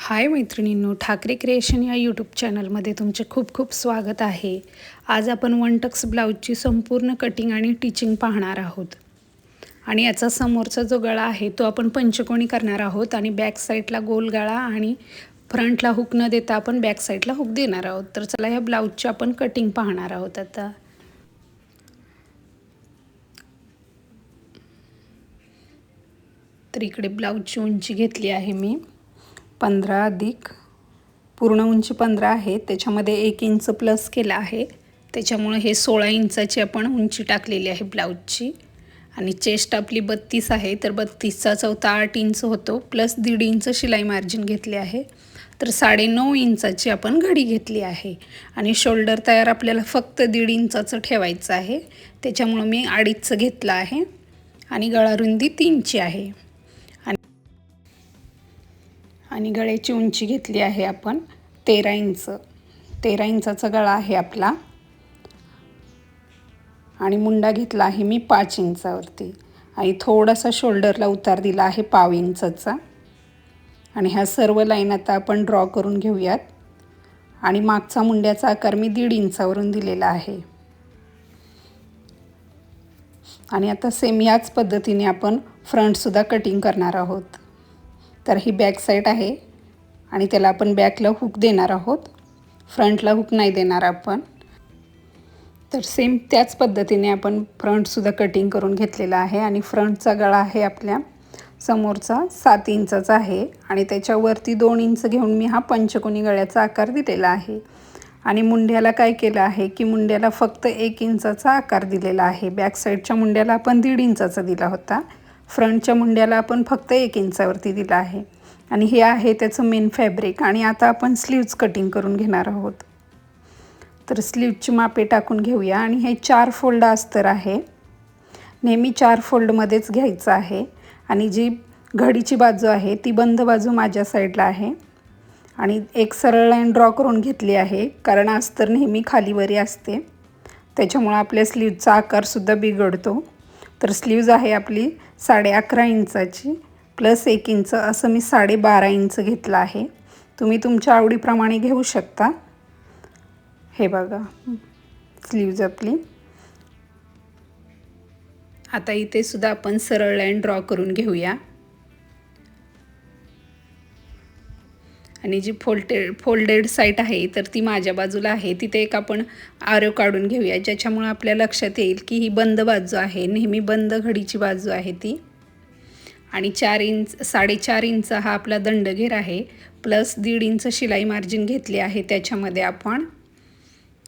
हाय मैत्रिणींनो, ठाकरे क्रिएशन या यूट्यूब चॅनलमध्ये तुमचे खूप खूप स्वागत आहे. आज आपण वन टक्स ब्लाऊजची संपूर्ण कटिंग आणि टिचिंग पाहणार आहोत. आणि याचा समोरचा जो गळा आहे तो आपण पंचकोनी करणार आहोत आणि बॅक साईडला गोल गळा आणि फ्रंटला हुक न देता आपण बॅक साईडला हुक देणार आहोत. तर चला या ब्लाऊजची आपण कटिंग पाहणार आहोत आता. तर इकडे ब्लाऊजची उंची घेतली आहे मी 15 अधिक पूर्ण उंची 15 आहे, त्याच्यामध्ये 1 इंच प्लस केला आहे, त्याच्यामुळे हे 16 इंचाची आपण उंची टाकलेली आहे ब्लाऊजची. आणि चेस्ट आपली 32 आहे, तर 32चा चौथा 8 इंच होतो, प्लस 1.5 इंच शिलाई मार्जिन घेतले आहे, तर 9.5 इंचाची आपण घडी घेतली आहे. आणि शोल्डर तयार आपल्याला फक्त 1.5 इंचाचं ठेवायचं आहे, त्याच्यामुळे मी 2.5 घेतला आहे आणि गळा रुंदी 3ची आहे. आणि गळ्याची उंची घेतली आहे आपण 13 इंच. 13 इंचाचा गळा आहे आपला. आणि मुंडा घेतला आहे मी 5 इंचावरती आणि थोडासा शोल्डरला उतार दिला आहे 1/2 इंचाचा. आणि ह्या सर्व लाईन आता आपण ड्रॉ करून घेऊयात. आणि मागचा मुंड्याचा आकार मी 1.5 इंचावरून दिलेला आहे. आणि आता सेम याच पद्धतीने आपण फ्रंटसुद्धा कटिंग करणार आहोत. तर ही बॅक साईड आहे आणि त्याला आपण बॅकला हुक देणार आहोत, फ्रंटला हुक नाही देणार आपण. तर सेम त्याच पद्धतीने आपण फ्रंटसुद्धा कटिंग करून घेतलेला आहे. आणि फ्रंटचा गळा आहे आपल्या समोरचा 7 इंचाचा आहे आणि त्याच्यावरती 2 इंच घेऊन मी हा पंचकोनी गळ्याचा आकार दिलेला आहे. आणि मुंड्याला काय केलं आहे की मुंड्याला फक्त 1 इंचाचा आकार दिलेला आहे. बॅक साईडच्या मुंड्याला आपण 1.5 इंचाचा दिला होता, फ्रंटच्या मुंड्याला आपण फक्त 1 इंचावरती दिला आहे. आणि हे आहे त्याचं मेन फॅब्रिक. आणि आता आपण स्लीव्ज कटिंग करून घेणार आहोत. तर स्लीवची मापे टाकून घेऊया. आणि हे 4 फोल्ड अस्तर आहे, नेहमी 4 फोल्डमध्येच घ्यायचं आहे. आणि जी घडीची बाजू आहे ती बंद बाजू माझ्या साईडला आहे. आणि एक सरळ लाईन ड्रॉ करून घेतली आहे, कारण अस्तर नेहमी खालीवरी असते, त्याच्यामुळे आपल्या स्लीवचा आकारसुद्धा बिघडतो. तर स्लीव्ज आहे आपली 11.5 इंचाची प्लस 1 इंच, असं मी 12.5 इंच घेतलं आहे. तुम्ही तुमच्या आवडीप्रमाणे घेऊ शकता. हे बघा स्लीव्ज आपली. आता इथे सुद्धा आपण सरळ लाईन ड्रॉ करून घेऊया. आणि जी फोल्डेड साईड आहे तर ती माझ्या बाजूला आहे, तिथे एक आपण आरो काढून घेऊया, ज्याच्यामुळे आपल्या लक्षात येईल की ही बंद बाजू आहे, नेहमी बंद घडीची बाजू आहे ती. आणि 4.5 इंच हा आपला दंडघेर आहे, प्लस 1.5 इंच शिलाई मार्जिन घेतली आहे त्याच्यामध्ये आपण.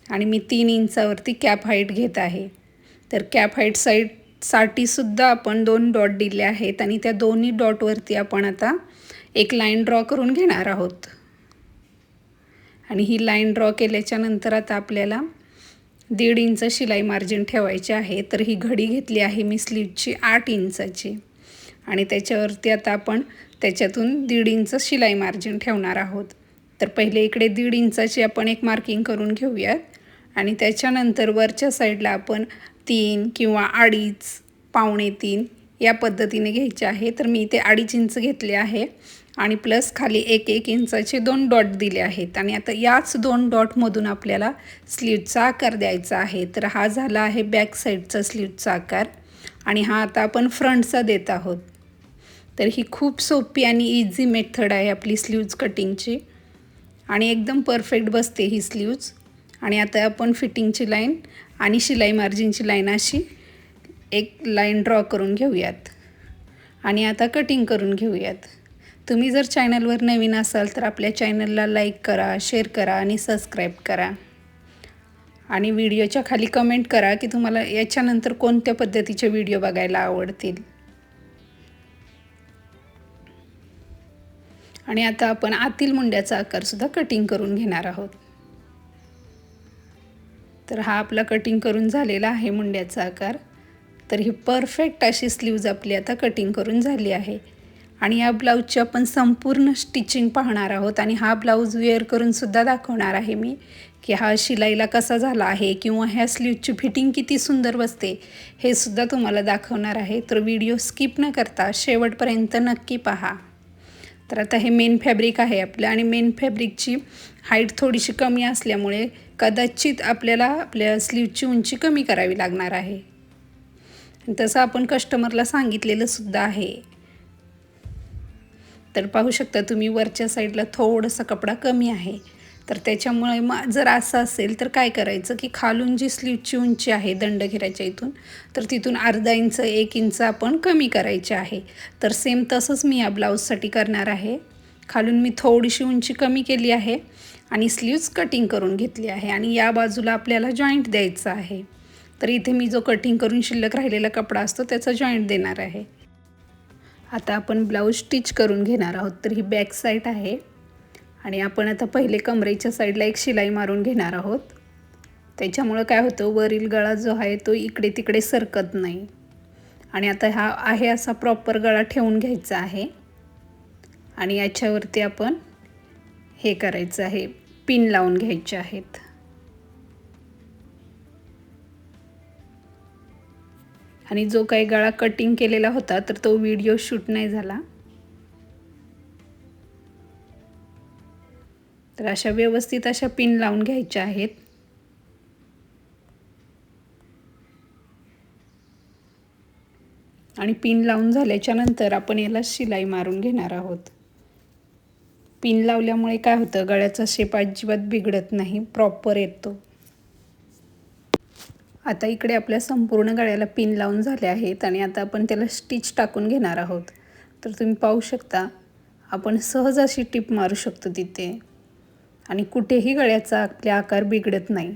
आणि मी 3 इंचावरती कॅप हाईट घेत आहे. तर कॅप हाईट साईडसाठी सुद्धा आपण 2 डॉट दिले आहेत आणि त्या दोन्ही डॉटवरती आपण आता एक लाईन ड्रॉ करून घेणार आहोत. आणि ही लाईन ड्रॉ केल्याच्या नंतर आता आपल्याला 1.5 इंच शिलाई मार्जिन ठेवायचे आहे. तर ही घडी घेतली आहे मी स्लीवची 8 इंचाची आणि त्याच्यावरती आता आपण त्याच्यातून 1.5 इंच शिलाई मार्जिन ठेवणार आहोत. तर पहिले इकडे 1.5 इंचाची आपण एक मार्किंग करून घेऊयात. आणि त्याच्यानंतर वरच्या साईडला आपण 3 किंवा 2.5, 2.25 या पद्धतीने घ्यायचे आहे. तर मी इथे 2.5 इंच घेतले आहे आणि प्लस खाली 1 इंचाचे 2 डॉट दिले आहेत. आणि आता याच 2 डॉटमधून आपल्याला स्लीवचा आकार द्यायचा आहे. तर हा झाला आहे बॅक साईडचा स्लीवचा आकार आणि हा आता आपण फ्रंटचा देत आहोत. तर ही खूप सोपी आणि इझी मेथड आहे आपली स्लीव्ज कटिंगची आणि एकदम परफेक्ट बसते ही स्लीव्ज. आणि आता आपण फिटिंगची लाईन आणि शिलाई मार्जिनची लाईन अशी एक लाईन ड्रॉ करून घेऊयात आणि आता कटिंग करून घेऊयात. तुम्ही जर चॅनलवर नवीन असाल तर आपल्या चॅनलला लाईक करा, शेअर करा आणि सबस्क्राईब करा. आणि व्हिडिओच्या खाली कमेंट करा की तुम्हाला याच्यानंतर कोणत्या पद्धतीचे व्हिडिओ बघायला आवडतील. आणि आता आपण आतील मुंड्याचा आकारसुद्धा कटिंग करून घेणार आहोत. तर हा आपला कटिंग करून झालेला आहे मुंड्याचा आकार. तर ही परफेक्ट अशी स्लीव्ज आपली आता कटिंग करून झाली आहे. आणि या ब्लाऊजची आपण संपूर्ण स्टिचिंग पाहणार आहोत आणि हा ब्लाऊज वेअर करूनसुद्धा दाखवणार आहे मी की हा शिलाईला कसा झाला आहे किंवा ह्या स्लीवची फिटिंग किती सुंदर बसते हे सुद्धा तुम्हाला दाखवणार आहे. तर व्हिडिओ स्किप न करता शेवटपर्यंत नक्की पहा. तर आता हे मेन फॅब्रिक आहे आपलं आणि मेन फॅब्रिकची हाईट थोडीशी कमी असल्यामुळे कदाचित आपल्याला आपल्या स्लीवची उंची कमी करावी लागणार आहे. तसं आपण कस्टमरला सांगितलेलं सुद्धा आहे. तर पाहू शकता तुम्ही वरच्या साईडला थोडासा कपडा कमी आहे. तर त्याच्यामुळे जर असं असेल तर काय करायचं की खालून जी स्लीवची उंची आहे दंडघेराच्या इथून, तर तिथून अर्धा इंच 1 इंच आपण कमी करायचे आहे. तर सेम तसंच मी या ब्लाऊजसाठी करणार आहे. खालून मी थोडीशी उंची कमी केली आहे आणि स्लीव्ज कटिंग करून घेतली आहे आणि या बाजूला आपल्याला जॉईंट द्यायचा आहे. तर इथे मी जो कटिंग करून शिल्लक राहिलेला कपडा असतो त्याचा जॉईंट देणार आहे. आता आपण ब्लाऊज स्टिच करून घेणार आहोत. तर ही बॅक साईड आहे आणि आपण आता पहिले कमरेच्या साईडला एक शिलाई मारून घेणार आहोत. त्याच्यामुळं काय होतं, वरील गळा जो आहे तो इकडे तिकडे सरकत नाही. आणि आता हा आहे असा प्रॉपर गळा ठेवून घ्यायचा आहे आणि याच्यावरती आपण हे करायचं आहे, पिन लावून घ्यायचे आहेत. आणि जो काही गळा कटिंग केलेला होता तर तो व्हिडिओ शूट नाही झाला. तर अशा व्यवस्थित अशा पिन लावून घ्यायच्या आहेत. आणि पिन लावून झाल्याच्या नंतर आपण याला शिलाई मारून घेणार आहोत. पिन लावल्यामुळे काय होतं, गळ्याचा शेप अजिबात बिघडत नाही, प्रॉपर येतो. आता इकडे आपल्या संपूर्ण गळ्याला पिन लावून झाले आहेत आणि आता आपण त्याला स्टिच टाकून घेणार आहोत. तर तुम्ही पाहू शकता आपण सहज अशी टिप मारू शकतो तिथे आणि कुठेही गळ्याचा आपल्या आकार बिघडत नाही.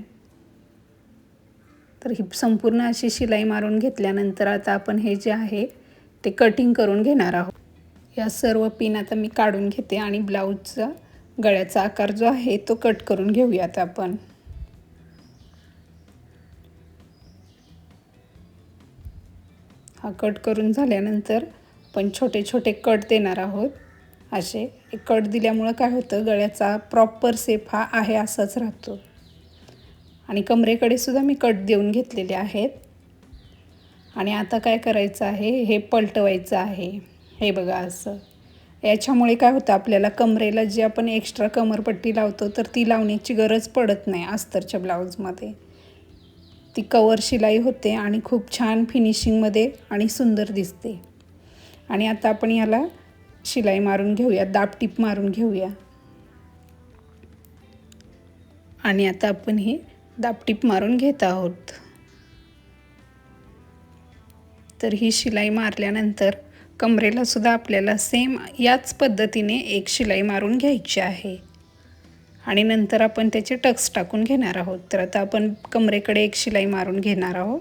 तर ही संपूर्ण अशी शिलाई मारून घेतल्यानंतर आता आपण हे जे आहे ते कटिंग करून घेणार आहोत. या सर्व पिन आता मी काढून घेते आणि ब्लाऊजचा गळ्याचा आकार जो आहे तो कट करून घेऊयात आपण. हा कट करून झाल्यानंतर आपण छोटे छोटे कट देणार आहोत. असे एक कट दिल्यामुळं काय होतं, गळ्याचा प्रॉपर शेप हा आहे असाच राहतो. आणि कमरेकडे सुद्धा मी कट देऊन घेतलेले आहेत. आणि आता काय करायचं आहे, हे पलटवायचं आहे. हे बघा असं. याच्यामुळे काय होतं, आपल्याला कमरेला जी आपण एक्स्ट्रा कमरपट्टी लावतो तर ती लावण्याची गरज पडत नाही अस्तरच्या ब्लाऊजमध्ये. ती कवर शिलाई होते आणि खूप छान फिनिशिंगमध्ये आणि सुंदर दिसते. आणि आता आपण याला शिलाई मारून घेऊया, दाबटीप मारून घेऊया. आणि आता आपण हे दाबटीप मारून घेत आहोत. तर ही शिलाई मारल्यानंतर कमरेला सुद्धा आपल्याला सेम याच पद्धतीने एक शिलाई मारून घ्यायची आहे आणि नंतर आपण त्याचे टक्स टाकून घेणार आहोत. तर आता आपण कमरेकडे एक शिलाई मारून घेणार आहोत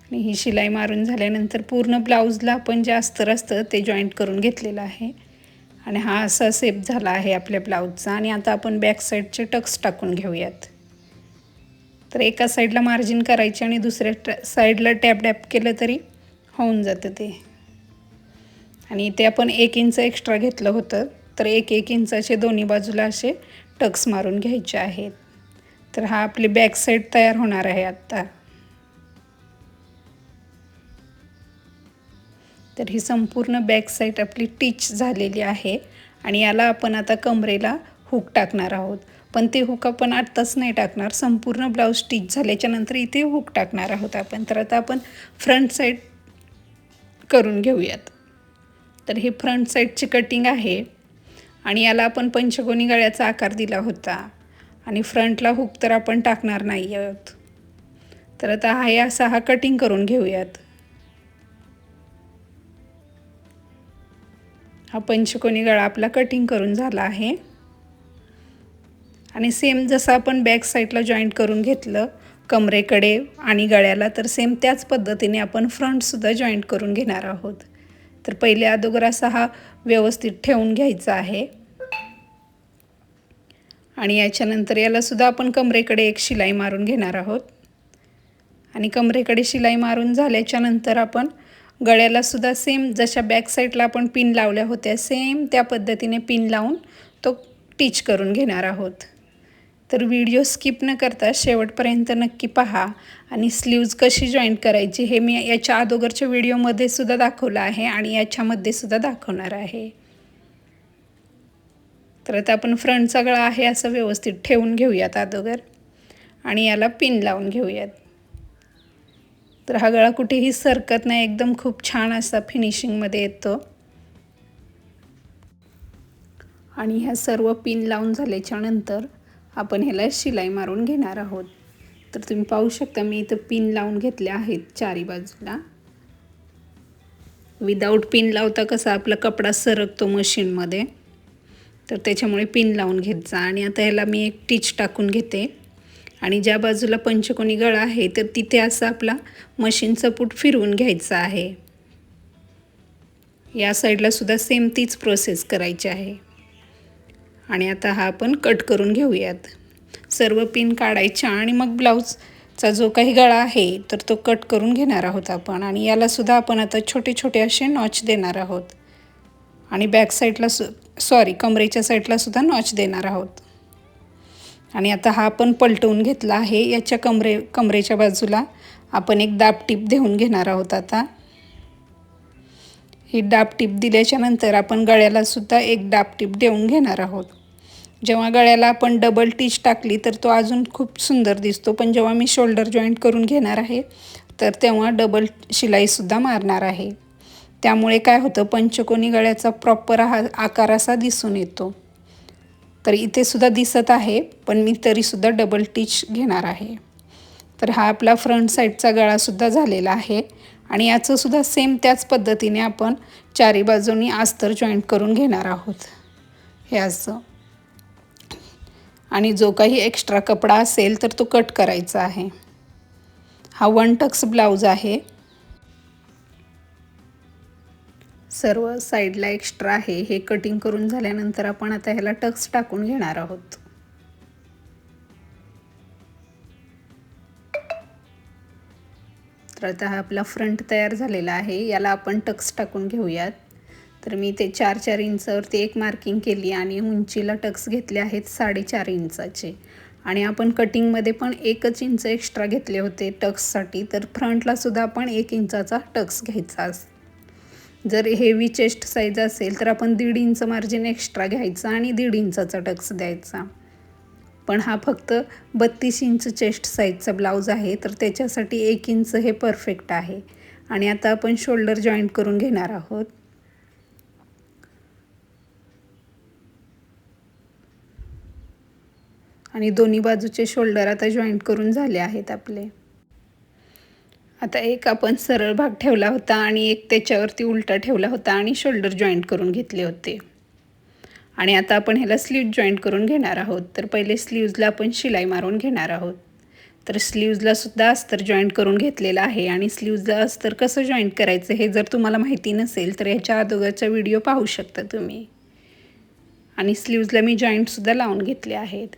आणि ही शिलाई मारून झाल्यानंतर पूर्ण ब्लाऊजला आपण जे अस्तर असतं ते जॉईंट करून घेतलेलं आहे आणि हा असा शेप झाला आहे आपल्या ब्लाऊजचा. आणि आता आपण बॅक साईडचे टक्स टाकून घेऊयात. तर एका साईडला मार्जिन करायचे आणि दुसऱ्या साईडला टॅप डॅप केलं तरी होऊन जातं ते. आणि इथे आपण 1 इंच एक्स्ट्रा घेतलं होतं, तर 1 इंचाचे दोन्ही बाजूला असे टक्स मारून घ्यायचे आहेत. तर हा आपली बॅक साईड तयार होणार आहे आत्ता. तर ही संपूर्ण बॅक साईड आपली टिच झालेली आहे आणि याला आपण आता कमरेला हुक टाकणार आहोत. पण ते हुक आपण आत्ताच नाही टाकणार, संपूर्ण ब्लाऊज स्टिच झाल्याच्या नंतर इथे हुक टाकणार आहोत आपण. तर आता आपण फ्रंट साईड करून घेऊयात. तर हे फ्रंट साईडची कटिंग आहे आणि याला आपण पंचकोनी गळ्याचा आकार दिला होता आणि फ्रंटला हुक तर आपण टाकणार नाही आहोत. तर आता हा कटिंग करून घेऊयात. हा पंचकोनी गळा आपला कटिंग करून झाला आहे आणि सेम जसं आपण बॅक साईडला जॉईंट करून घेतलं कमरेकडे आणि गळ्याला, तर सेम त्याच पद्धतीने आपण फ्रंटसुद्धा जॉईंट करून घेणार आहोत. तर पहिले अगोदर असा हा व्यवस्थित ठेवून घ्यायचा आहे आणि याच्यानंतर यालासुद्धा आपण कमरेकडे एक शिलाई मारून घेणार आहोत. आणि कमरेकडे शिलाई मारून झाल्याच्या नंतर आपण गळ्याला सुद्धा सेम जशा बॅक साईडला आपण पिन लावल्या होत्या सेम त्या पद्धतीने पिन लावून तो टिच करून घेणार आहोत. तर व्हिडिओ स्किप न करता शेवटपर्यंत नक्की पहा. आणि स्लीव्ज कशी जॉईंट करायची हे मी याच्या अगोदरच्या व्हिडिओमध्ये सुद्धा दाखवलं आहे आणि याच्यामध्ये सुद्धा दाखवणार आहे. तर आता आपण फ्रंटचा गळा आहे असं व्यवस्थित ठेवून घेऊयात अगोदर आणि याला पिन लावून घेऊयात. तर हा गळा कुठेही सरकत नाही, एकदम खूप छान असा फिनिशिंगमध्ये येतो. आणि ह्या सर्व पिन लावून झाल्याच्या नंतर आपण ह्याला शिलाई मारून घेणार आहोत. तर तुम्ही पाहू शकता मी इथं पिन लावून घेतल्या आहेत चारी बाजूला. विदाऊट पिन लावता कसा आपला कपडा सरकतो मशीनमध्ये, तर त्याच्यामुळे पिन लावून घेत जा. आणि आता ह्याला मी एक टिच टाकून घेते आणि ज्या बाजूला पंचकोनी गळा आहे तर तिथे असं आपला मशीनचं पूट फिरवून घ्यायचं आहे. या साईडला सुद्धा सेम तीच प्रोसेस करायची आहे. आणि आता हा आपण कट करून घेऊयात. सर्व पिन काढायच्या आणि मग ब्लाऊजचा जो काही गळा आहे तर तो कट करून घेणार आहोत आपण. आणि याला सुद्धा आपण आता छोटे छोटे असे नॉच देणार आहोत. आणि बॅक साईडला कमरेच्या साईडला सुद्धा नॉच देणार आहोत. आणि आता हा आपण पलटवून घेतला आहे. याच्या कमरेच्या बाजूला आपण एक दाब टीप देऊन घेणार आहोत. आता ही दाब टीप दिल्याच्या नंतर आपण गळ्याला सुद्धा एक दाब टीप देऊन घेणार आहोत. जेव्हा गळ्याला आपण डबल टिच टाकली तर तो अजून खूप सुंदर दिसतो, पण जेव्हा मी शोल्डर जॉईंट करून घेणार आहे तर तेव्हा डबल शिलाईसुद्धा मारणार आहे. त्यामुळे काय होतं, पंचकोनी गळ्याचा प्रॉपर हा आकार असा दिसून येतो. तर इथे सुद्धा दिसत आहे, पण मी तरीसुद्धा डबल टिच घेणार आहे. तर हा आपला फ्रंट साईडचा गळासुद्धा झालेला आहे. आणि याचं सुद्धा सेम त्याच पद्धतीने आपण चारी बाजूनी अस्तर जॉईंट करून घेणार आहोत हे असं. आणि जो काही एक्स्ट्रा कपडा असेल तर तो कट करायचा आहे. हा 1 टक्स ब्लाऊज आहे. सर्व साईडला एक्स्ट्रा आहे हे कटिंग करून झाल्यानंतर आपण आता ह्याला टक्स टाकून घेणार आहोत. तर आता हा आपला फ्रंट तयार झालेला आहे. याला आपण टक्स टाकून घेऊयात. तर मी ते 4-4 इंचावरती एक मार्किंग केली आणि उंचीला टक्स घेतले आहेत 4.5 इंचाचे. आणि आपण कटिंगमध्ये पण 1 इंच एक्स्ट्रा घेतले होते टक्ससाठी, तर फ्रंटला सुद्धा आपण 1 इंचाचा टक्स घ्यायचा. जर हेवी चेस्ट साईज असेल तर आपण 1.5 इंच मार्जिन एक्स्ट्रा घ्यायचा आणि 1.5 इंचाचा टक्स द्यायचा. पण हा फक्त 32 इंच चेस्ट साईजचा ब्लाऊज आहे, तर त्याच्यासाठी 1 इंच हे परफेक्ट आहे. आणि आता आपण शोल्डर जॉईंट करून घेणार आहोत. आणि दोन्ही बाजूचे शोल्डर आता जॉईंट करून झाले आहेत आपले. आता एक आपण सरळ भाग ठेवला होता आणि एक त्याच्यावरती उलटा ठेवला होता आणि शोल्डर जॉईंट करून घेतले होते. आणि आता आपण ह्याला स्लीव्ज जॉईंट करून घेणार आहोत. तर पहिले स्लीव्जला आपण शिलाई मारून घेणार आहोत. तर स्लीव्जला सुद्धा अस्तर जॉईंट करून घेतलेला आहे. आणि स्लीव्जला अस्तर कसं जॉईंट करायचं हे जर तुम्हाला माहिती नसेल तर ह्याच्या अगोदरचा व्हिडिओ पाहू शकता तुम्ही. आणि स्लीव्जला मी जॉईंटसुद्धा लावून घेतले आहेत.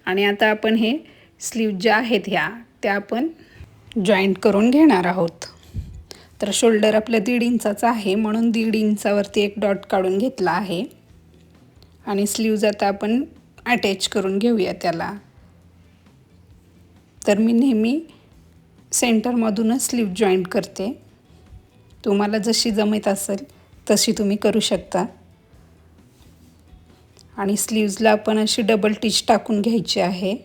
आणि आता आपण हे स्लीव्ज ज्या आहेत त्या आपण जॉईंट करून घेणार आहोत. तर शोल्डर आपलं 1.5 इंचाचा आहे म्हणून 1.5 इंचावरती एक डॉट काढून घेतला आहे. आणि स्लीव्ज आता आपण अटॅच करून घेऊया त्याला. तर मी नेहमी सेंटरमधूनच स्लीव्ज जॉईंट करते. तुम्हाला जशी जमत असेल तशी तुम्ही करू शकता. आणि स्लीव्जला आपण अशी डबल टिच टाकून घ्यायची आहे.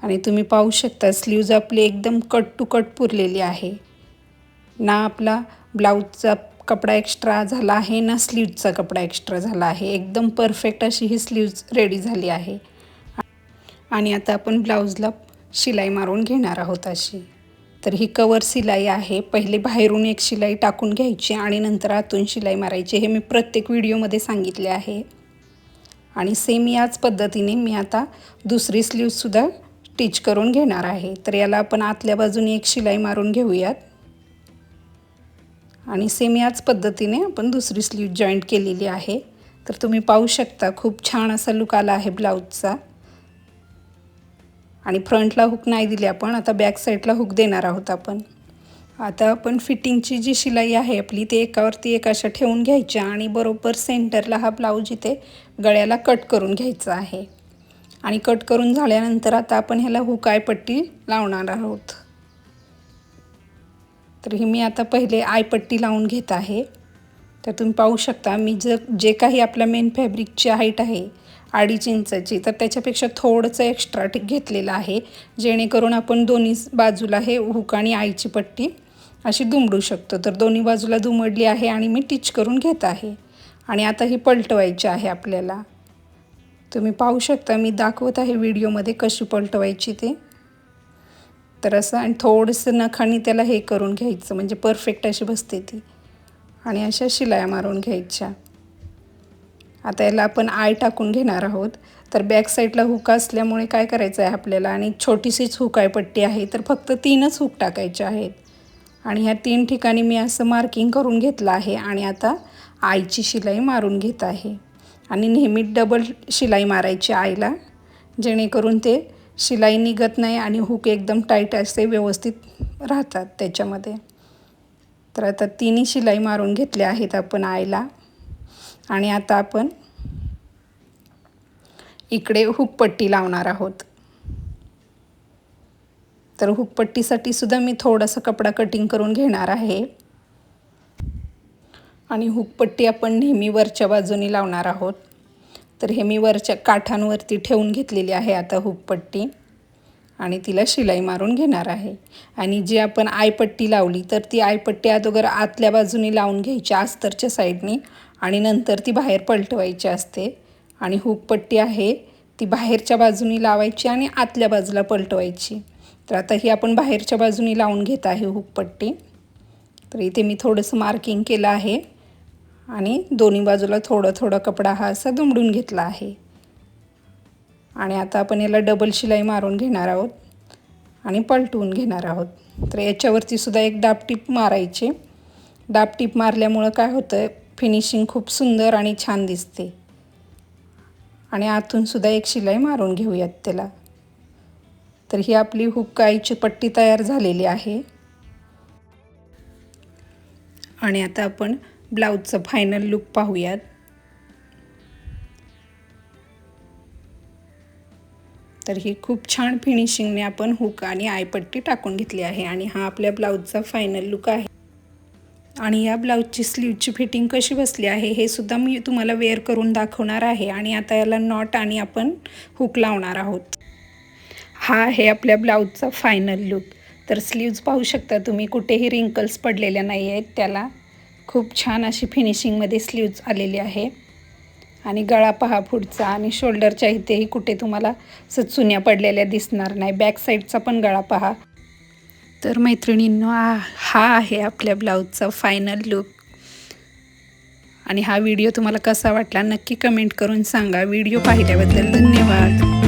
आणि तुम्ही पाहू शकता स्लीव्ज आपली एकदम कट टू कट पुरलेली आहे. ना आपला ब्लाऊजचा कपडा एक्स्ट्रा झाला आहे ना स्लीव्जचा कपडा एक्स्ट्रा झाला आहे. एकदम परफेक्ट अशी ही स्लीव्ज रेडी झाली आहे. आणि आता आपण ब्लाऊजला शिलाई मारून घेणार आहोत अशी. तर ही कवर शिलाई आहे. पहिले बाहेरून एक शिलाई टाकून घ्यायची आणि नंतर आतून शिलाई मारायची. हे मी प्रत्येक व्हिडिओमध्ये सांगितले आहे. आणि सेम याच पद्धतीने मी आता दुसरी स्लीव्जसुद्धा स्टिच करून घेणार आहे. तर याला आपण आतल्या बाजूने एक शिलाई मारून घेऊयात. आणि सेम याच पद्धतीने आपण दुसरी स्लीव्ज जॉईंट केलेली आहे. तर तुम्ही पाहू शकता खूप छान असा लुक आला आहे ब्लाऊजचा. आणि फ्रंटला हुक नाही दिली आपण, आता बॅक साईडला हुक देणार आहोत आपण. आता आपण फिटिंगची जी शिलाई आहे आपली ती एकावरती एक अशा ठेवून घ्यायच्या आणि बरोबर सेंटरला हा ब्लाऊज इथे गळ्याला कट करून घ्यायचा आहे. आणि कट करून झाल्यानंतर आता आपण ह्याला हुक आयपट्टी लावणार आहोत. तर ही मी आता पहिले आयपट्टी लावून घेत आहे. तर तुम्ही पाहू शकता मी जे काही आपल्या मेन फॅब्रिकची हाईट आहे 2.5 इंचाची, तर त्याच्यापेक्षा थोडंसं एक्स्ट्रा घेतलेलं आहे, जेणेकरून आपण दोन्ही बाजूला हे हुक आणि आईची पट्टी अशी दुमडू शकतो. तर दोन्ही बाजूला दुमडली आहे आणि मी टिच करून घेत आहे. आणि आता ही पलटवायची आहे आपल्याला. तुम्ही पाहू शकता मी दाखवत आहे व्हिडिओमध्ये कशी पलटवायची ते. तर असं आणि थोडंसं नखाने त्याला हे करून घ्यायचं, म्हणजे परफेक्ट अशी बसते ती. आणि अशा शिलाया मारून घ्यायच्या. आता याला आपण आय टाकून घेणार आहोत. तर बॅक साईडला हुक असल्यामुळे काय करायचं आहे आपल्याला, आणि छोटीशीच हुकाय पट्टी आहे, तर फक्त 3च हुक टाकायचे आहेत. आणि ह्या 3 ठिकाणी मी असं मार्किंग करून घेतलं आहे. आणि आता आईची शिलाई मारून घेत आहे. आणि नेहमी डबल शिलाई मारायची आईला, जेणेकरून ते शिलाई निघत नाही आणि हुक एकदम टाईट असे व्यवस्थित राहतात त्याच्यामध्ये. तर आता 3 शिलाई मारून घेतल्या आहेत आपण आईला. आणि आता आपण इकडे हुकपट्टी लावणार आहोत. तर हुकपट्टीसाठी सुद्धा मी थोडासा कपडा कटिंग करून घेणार आहे. आणि हुकपट्टी आपण नेहमी वरच्या बाजूने लावणार आहोत. तर हे मी वरच्या काठांवरती ठेवून घेतलेली आहे आता हुकपट्टी, आणि तिला शिलाई मारून घेणार आहे. आणि जी आपण आयपट्टी लावली, तर ती आयपट्टी अगोदर आतल्या बाजूने लावून घ्यायची अस्तरच्या साईडनी, आणि नंतर ती बाहेर पलटवायची असते. आणि हुकपट्टी आहे ती बाहेरच्या बाजूने लावायची आणि आतल्या बाजूला पलटवायची. तर आता ही आपण बाहेरच्या बाजूने लावून घेत आहे हुकपट्टी. तर इथे मी थोडंसं मार्किंग केलं आहे आणि दोन्ही बाजूला थोडा कपडा हा असा दुमडून घेतला आहे. आणि आता आपण याला डबल शिलाई मारून घेणार आहोत आणि पलटवून घेणार आहोत. तर याच्यावरती सुद्धा एक दाबटीप मारायची. दाबटीप मारल्यामुळं काय होतं, फिनिशिंग खूप सुंदर आणि छान दिसते. आणि आतून सुद्धा एक शिलाई मारून घेऊयात त्याला. तर ही आपली हुक आईची पट्टी तयार झालेली आहे. आणि आता आपण ब्लाऊजचं फायनल लुक पाहूयात. तर ही खूप छान फिनिशिंगने आपण हुक आणि आयपट्टी टाकून घेतली आहे. आणि हा आपल्या ब्लाऊजचा फायनल लुक आहे. आणि या ब्लाऊजची स्लीवची फिटिंग कशी बसली आहे हे सुद्धा मी तुम्हाला वेअर करून दाखवणार आहे. आणि आता याला नॉट आणि आपण हुक लावणार आहोत. हा आहे आपल्या ब्लाऊजचा फायनल लुक. तर स्लीव्ज पाहू शकता तुम्ही, कुठेही रिंकल्स पडलेल्या नाही आहेत त्याला. खूप छान अशी फिनिशिंगमध्ये स्लीव्ज आलेली आहे. आणि गळा पहा पुढचा, आणि शोल्डरच्या इथेही कुठे तुम्हाला चुन्या पडलेल्या दिसणार नाही. बॅक साईडचा पण गळा पहा. तर मैत्रिणींनो, हा आहे आपल्या ब्लाऊजचा फायनल लुक. आणि हा व्हिडिओ तुम्हाला कसा वाटला नक्की कमेंट करून सांगा. व्हिडिओ पाहिल्याबद्दल धन्यवाद.